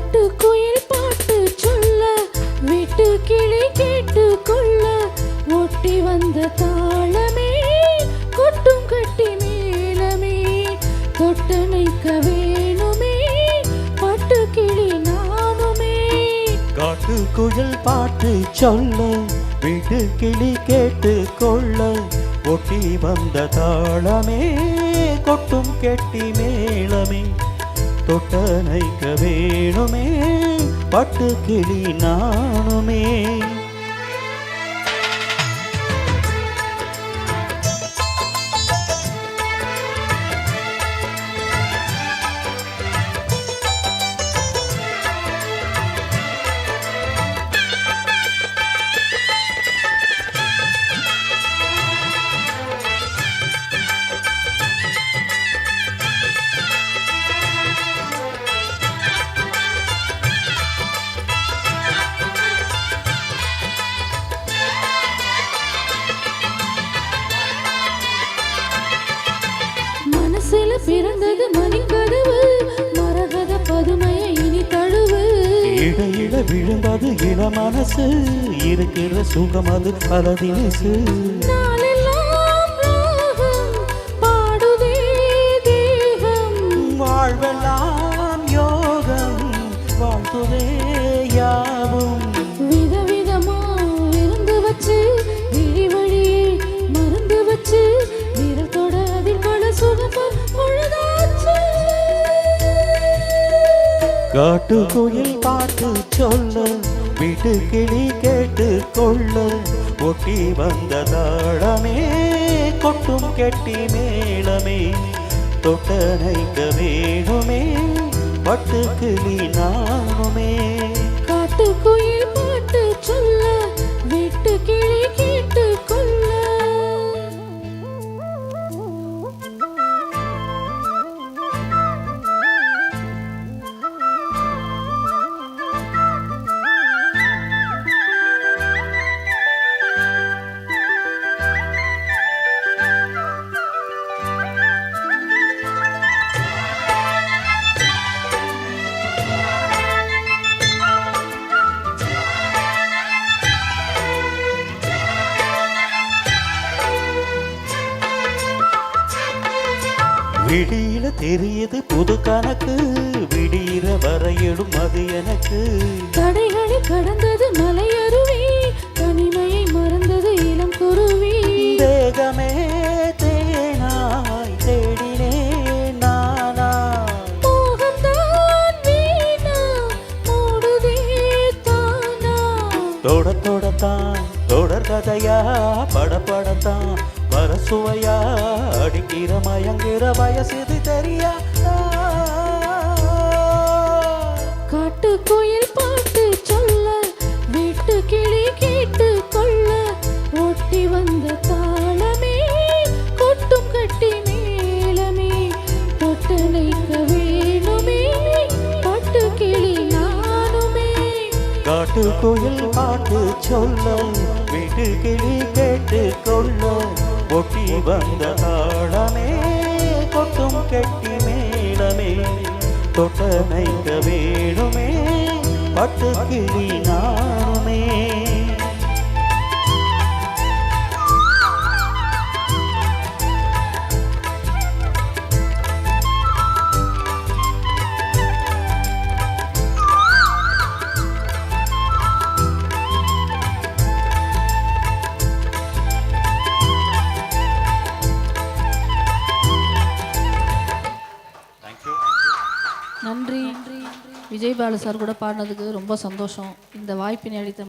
காட்டுக்குயில் பாட்டு சொல்ல வீட்டு கிளி கேட்டு கொள்ள ஒட்டி வந்த தாளமே கொட்டும் கட்டி மேளமே தொட்டணைக்க வேணுமே பட்டு கிளி நானுமே. காட்டுக்குயில் பாட்டு சொல்ல வீட்டு கிளி கேட்டு கொள்ள ஒட்டி வந்த தாளமே கொட்டும் கெட்டி மேளமே தொட்டணைக்க வேணுமே பட்டு கிளி நானுமே. பிறந்தது மணிக்கதவு மரகத பதுமையை இனி தழுவு இடையில விழுந்தது இள மனசு இருக்கிற சுகம் அது பல தினசு பாடுதே தேகம் வாழ்வெல்லாம் யோகம் வாழ்த்துதே யாவும் விதவிதமா இருந்து வச்சு விழி வழியே மருந்து வச்சு வீரத்தோட அதில் பல சுகம் காட்டுக்குயில் பாட்டு சொல்ல வீட்டு கிளி கேட்டு கொள்ள ஒட்டி வந்த தாளமே கொட்டும் கெட்டி மேளமே தொட்டணைக்க வேணுமே பட்டு கிளி நானுமே. காட்டுக்குயில் பாட்டு சொல்ல வீட்டு கிளி கேட்டு கொள்ள. விடியில தெரியுது புது கணக்கு விடியிற வரையிடும் அது எனக்கு தடைகளை கடந்தது மலையருவி தனிமையை மறந்தது இளம் குருவி தேகமே தேனாய் தேடினே நானா மோகம்தான் வீணா மூடுதே தானா தொட தொடத்தான் தொடர் கதையா படப்படத்தான் பரசுவையா அடிக்கிற மயங்கிற வயசுது தெரியா. காட்டுக்குயில் பாட்டு சொல்ல வீட்டு கிளி கேட்டு கொள்ள ஒட்டி வந்த தாளமே கொட்டும் கட்டி மேளமே தொட்டணைக்க வேணுமே பட்டு கிளி நானுமே. காட்டுக்குயில் பாட்டு சொல்ல வீட்டு கிளி கேட்டு கொள்ள ஒட்டி வந்த தாளமே கொட்டும் கெட்டி மேளமே தொட்டணைக்க வேணுமே பட்டு கிளி நானுமே. நன்றி. விஜய் பாலு சார் கூட பாடினதுக்கு ரொம்ப சந்தோஷம். இந்த வாய்ப்பினை அளித்த